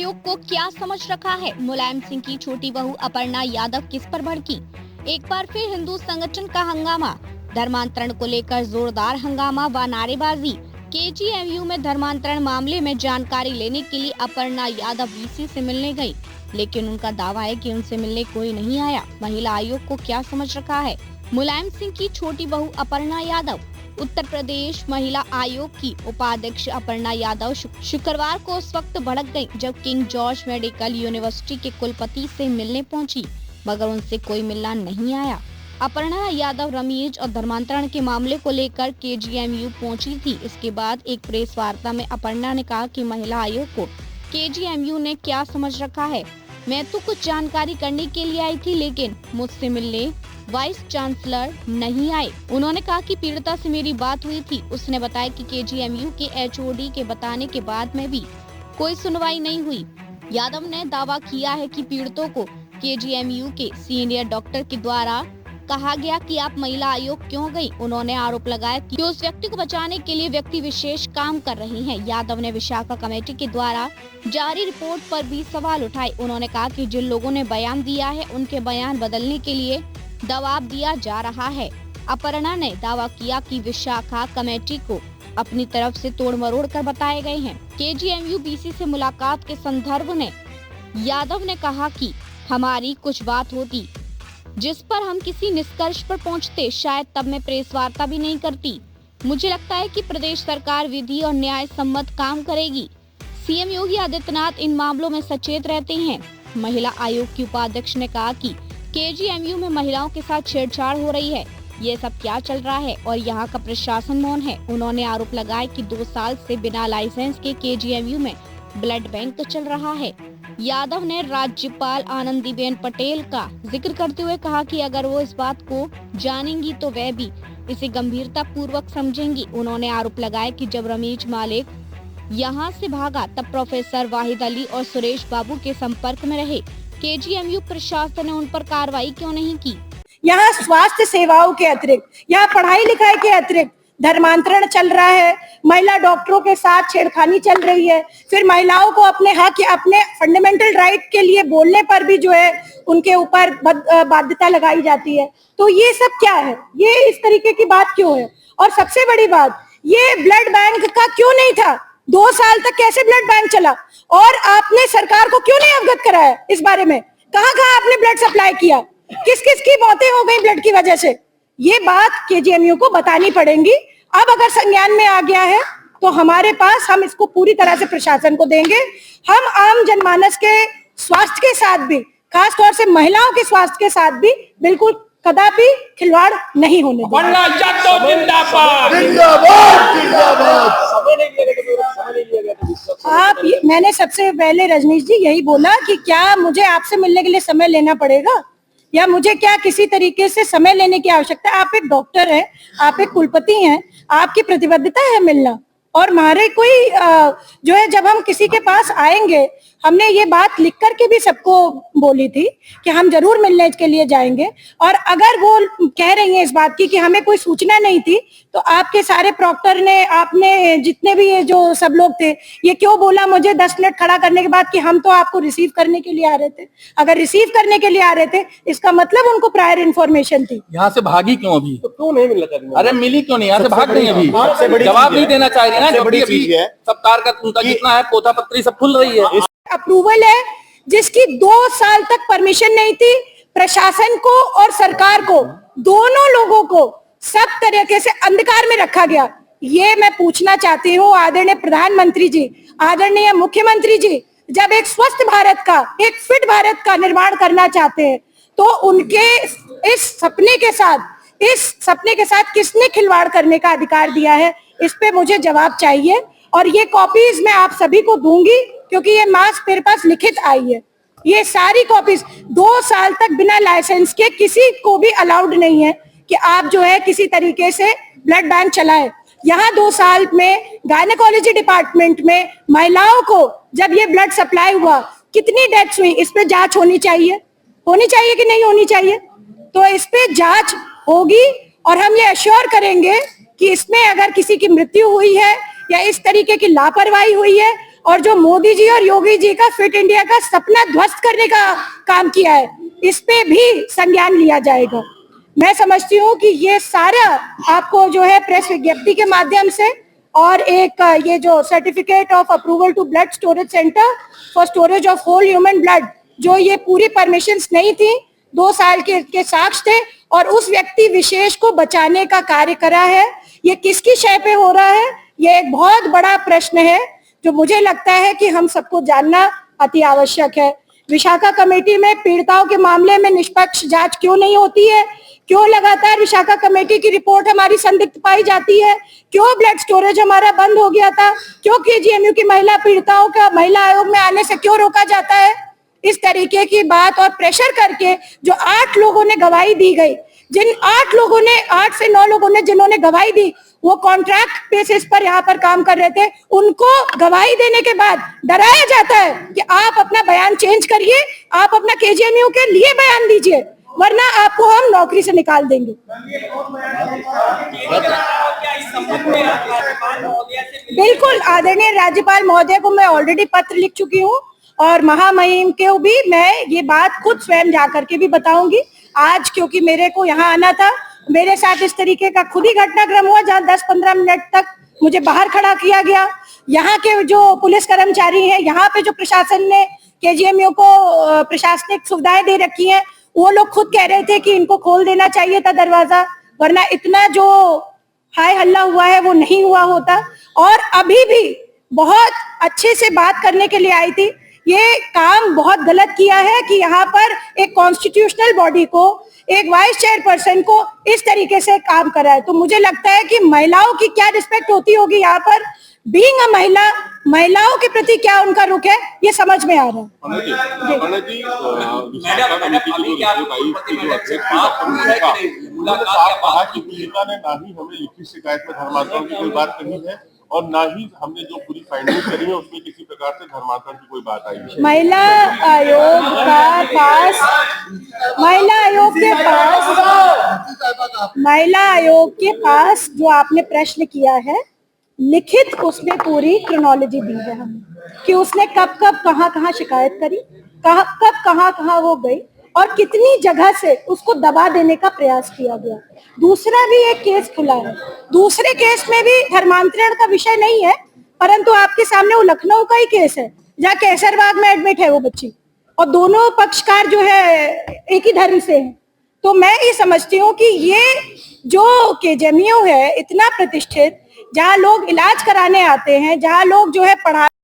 आयोग को क्या समझ रखा है? मुलायम सिंह की छोटी बहू अपर्णा यादव किस पर भड़की? एक बार फिर हिंदू संगठन का हंगामा। धर्मांतरण को लेकर जोरदार हंगामा व नारेबाजी। केजीएमयू में धर्मांतरण मामले में जानकारी लेने के लिए अपर्णा यादव वीसी से मिलने गयी, लेकिन उनका दावा है कि उनसे मिलने कोई नहीं आया। महिला आयोग को क्या समझ रखा है? मुलायम सिंह की छोटी बहू अपर्णा यादव। उत्तर प्रदेश महिला आयोग की उपाध्यक्ष अपर्णा यादव शुक्रवार को उस वक्त भड़क गयी जब किंग जॉर्ज मेडिकल यूनिवर्सिटी के कुलपति से मिलने पहुंची, मगर उनसे कोई मिलना नहीं आया। अपर्णा यादव रमीज और धर्मांतरण के मामले को लेकर केजीएमयू पहुंची थी। इसके बाद एक प्रेस वार्ता में अपर्णा ने कहा कि महिला आयोग को केजीएमयू ने क्या समझ रखा है। मैं तो कुछ जानकारी करने के लिए आई थी, लेकिन मुझसे मिलने वाइस चांसलर नहीं आए। उन्होंने कहा कि पीड़िता से मेरी बात हुई थी। उसने बताया कि केजीएमयू के एचओडी के बताने के बाद में भी कोई सुनवाई नहीं हुई। यादव ने दावा किया है कि पीड़ितों को केजीएमयू के सीनियर डॉक्टर के द्वारा कहा गया कि आप महिला आयोग क्यों गई। उन्होंने आरोप लगाया कि उस व्यक्ति को बचाने के लिए व्यक्ति विशेष काम कर रही हैं। यादव ने विशाखा कमेटी के द्वारा जारी रिपोर्ट पर भी सवाल उठाए। उन्होंने कहा कि जिन लोगों ने बयान दिया है उनके बयान बदलने के लिए दबाव दिया जा रहा है। अपर्णा ने दावा किया कि विशाखा कमेटी को अपनी तरफ से तोड़ मरोड़ कर बताए गए हैं। केजीएमयू बीसी से मुलाकात के संदर्भ में यादव ने कहा कि हमारी कुछ बात होती जिस पर हम किसी निष्कर्ष पर पहुंचते, शायद तब मैं प्रेस वार्ता भी नहीं करती। मुझे लगता है कि प्रदेश सरकार विधि और न्याय सम्मत काम करेगी। सीएम योगी आदित्यनाथ इन मामलों में सचेत रहते हैं। महिला आयोग की उपाध्यक्ष ने कहा कि केजीएमयू में महिलाओं के साथ छेड़छाड़ हो रही है। ये सब क्या चल रहा है और यहाँ का प्रशासन मौन है। उन्होंने आरोप लगाया कि 2 साल से बिना लाइसेंस के केजीएमयू में ब्लड बैंक चल रहा है। यादव ने राज्यपाल आनंदीबेन पटेल का जिक्र करते हुए कहा कि अगर वो इस बात को जानेंगी तो वह भी इसे गंभीरता पूर्वक समझेंगी। उन्होंने आरोप लगाया कि जब रमीज मालिक यहाँ से भागा तब प्रोफेसर वाहिद अली और सुरेश बाबू के संपर्क में रहे। केजीएमयू प्रशासन ने उन पर कार्रवाई क्यों नहीं की? यहाँ स्वास्थ्य सेवाओं के अतिरिक्त, यहाँ पढ़ाई लिखाई के अतिरिक्त धर्मांतरण चल रहा है, महिला डॉक्टरों के साथ छेड़खानी चल रही है, फिर महिलाओं को अपने हक या अपने फंडामेंटल राइट के लिए बोलने पर भी जो है उनके ऊपर बाध्यता लगाई जाती है। तो ये सब क्या है? ये इस तरीके की बात क्यों है? और सबसे बड़ी बात, ये ब्लड बैंक का क्यों नहीं था? 2 साल तक कैसे ब्लड बैंक चला और आपने सरकार को क्यों नहीं अवगत कराया इस बारे में? कहाँ आपने ब्लड सप्लाई किया? किस किस की मौतें हो गई ब्लड की वजह से? ये बात केजीएमयू को बतानी पड़ेगी। अब अगर संज्ञान में आ गया है तो हमारे पास, हम इसको पूरी तरह से प्रशासन को देंगे। हम आम जनमानस के स्वास्थ्य के साथ भी, खास तौर से महिलाओं के स्वास्थ्य के साथ भी बिल्कुल कदापि खिलवाड़ नहीं होने देंगे। मैंने सबसे पहले रजनीश जी यही बोला कि क्या मुझे आपसे मिलने के लिए समय लेना पड़ेगा या मुझे क्या किसी तरीके से समय लेने की आवश्यकता है? आप एक डॉक्टर हैं, आप एक कुलपति हैं, आपकी प्रतिबद्धता है मिलना। और हमारे कोई जो है, जब हम किसी के पास आएंगे, हमने ये बात लिख करके भी सबको बोली थी कि हम जरूर मिलने के लिए जाएंगे। और अगर वो कह रही हैं इस बात की कि हमें कोई सूचना नहीं थी, तो आपके सारे प्रॉक्टर ने, आपने जितने भी ये जो सब लोग थे, ये क्यों बोला मुझे 10 मिनट खड़ा करने के बाद कि हम तो आपको रिसीव करने के लिए आ रहे थे? अगर रिसीव करने के लिए आ रहे थे, इसका मतलब उनको प्रायर इन्फॉर्मेशन थी। यहाँ से भागी क्यों अभी? तो क्यों नहीं मिला? अरे मिली क्यों नहीं? यहाँ से भाग रही अभी, जवाब नहीं देना चाह रही ना। सरकार का उनका जितना है पोथा पत्री सब खुल रही है। अप्रूवल है जिसकी 2 साल तक परमिशन नहीं थी। प्रशासन को और सरकार को, दोनों लोगों को सब तरीके से अंधकार में रखा गया। ये मैं पूछना चाहती हूँ आदरणीय प्रधानमंत्री जी, आदरणीय मुख्यमंत्री जी, जब एक स्वस्थ भारत का, एक फिट भारत का निर्माण करना चाहते हैं तो उनके इस सपने के साथ किसने खिलवाड़ करने का अधिकार दिया है? इस पे मुझे जवाब चाहिए। और ये कॉपीज मैं आप सभी को दूंगी क्योंकि ये मास्क मेरे पास लिखित आई है। ये सारी कॉपीज 2 साल तक बिना लाइसेंस के किसी को भी अलाउड नहीं है कि आप जो है किसी तरीके से ब्लड बैंक चलाएं। यहाँ 2 साल में गायनेकोलॉजी डिपार्टमेंट में महिलाओं को जब ये ब्लड सप्लाई हुआ, कितनी डेथ्स हुई? इस पे जांच होनी चाहिए कि नहीं होनी चाहिए? तो इस पे जांच होगी और हम ये अश्योर करेंगे कि इसमें अगर किसी की मृत्यु हुई है या इस तरीके की लापरवाही हुई है, और जो मोदी जी और योगी जी का फिट इंडिया का सपना ध्वस्त करने का काम किया है, इस पे भी संज्ञान लिया जाएगा। मैं समझती हूँ कि ये सारा आपको जो है प्रेस विज्ञप्ति के माध्यम से और एक ये जो certificate of approval to blood storage center for storage of whole human blood, जो ये पूरी परमिशंस नहीं थी, 2 साल के साक्ष्य थे और उस व्यक्ति विशेष को बचाने का कार्य करा है। ये किसकी शय पे हो रहा है, ये एक बहुत बड़ा प्रश्न है जो मुझे लगता है कि हम सबको जानना अति आवश्यक है। विशाखा कमेटी में पीड़िताओं के मामले में निष्पक्ष जांच क्यों नहीं होती है? क्यों लगातार विशाखा कमेटी की रिपोर्ट हमारी संदिग्ध पाई जाती है? क्यों ब्लड स्टोरेज हमारा बंद हो गया था? क्यों केजीएमयू की महिला पीड़िताओं का महिला आयोग में आने से क्यों रोका जाता है? इस तरीके की बात और प्रेशर करके जो 8 लोगों ने गवाही दी गई, जिन 8 से 9 लोगों ने जिन्होंने गवाही दी, वो कॉन्ट्रैक्ट बेसिस पर यहाँ पर काम कर रहे थे, उनको गवाही देने के बाद डराया जाता है कि आप अपना बयान चेंज करिए, आप अपना केजीएमयू के लिए बयान दीजिए, वरना आपको हम नौकरी से निकाल देंगे। बिल्कुल, आदरणीय राज्यपाल महोदय को मैं ऑलरेडी पत्र लिख चुकी हूँ और महामहिम को भी मैं ये बात खुद स्वयं जाकर के भी बताऊंगी। आज क्योंकि मेरे को यहाँ आना था, मेरे साथ इस तरीके का खुद ही घटनाक्रम हुआ जहाँ 10-15 मिनट तक मुझे बाहर खड़ा किया गया। यहाँ के जो पुलिस कर्मचारी हैं, यहाँ पे जो प्रशासन ने केजीएमयू को प्रशासनिक सुविधाएं दे रखी हैं, वो लोग खुद कह रहे थे कि इनको खोल देना चाहिए था दरवाजा, वरना इतना जो हाय हल्ला हुआ है वो नहीं हुआ होता। और अभी भी बहुत अच्छे से बात करने के लिए आई थी। ये काम बहुत गलत किया है कि यहाँ पर एक कॉन्स्टिट्यूशनल बॉडी को, एक वाइस चेयरपर्सन को इस तरीके से काम करा है। तो मुझे लगता है कि महिलाओं की क्या रिस्पेक्ट होती होगी यहाँ पर, बीइंग अ महिला, महिलाओं के प्रति क्या उनका रुख है, ये समझ में आ रहा है और ना ही हमने जो पूरी फाइंडिंग करी है उसमें किसी प्रकार से धर्मांतरण की कोई बात आई है। महिला आयोग के पास जो आपने प्रश्न किया है, लिखित उसमें पूरी क्रोनोलॉजी दी है हमें कि उसने कब कब कहाँ शिकायत करी, कब कहाँ वो गई और कितनी जगह से उसको दबा देने का प्रयास किया गया। दूसरा भी एक केस खुला है, दूसरे केस में भी धर्मांतरण का विषय नहीं है, परंतु आपके सामने वो लखनऊ का ही केस है जहाँ कैसरबाग में एडमिट है वो बच्ची, और दोनों पक्षकार जो है एक ही धर्म से हैं। तो मैं ये समझती हूँ कि ये जो केजीएमयू है इतना प्रतिष्ठित, जहाँ लोग इलाज कराने आते हैं, जहाँ लोग जो है पढ़ा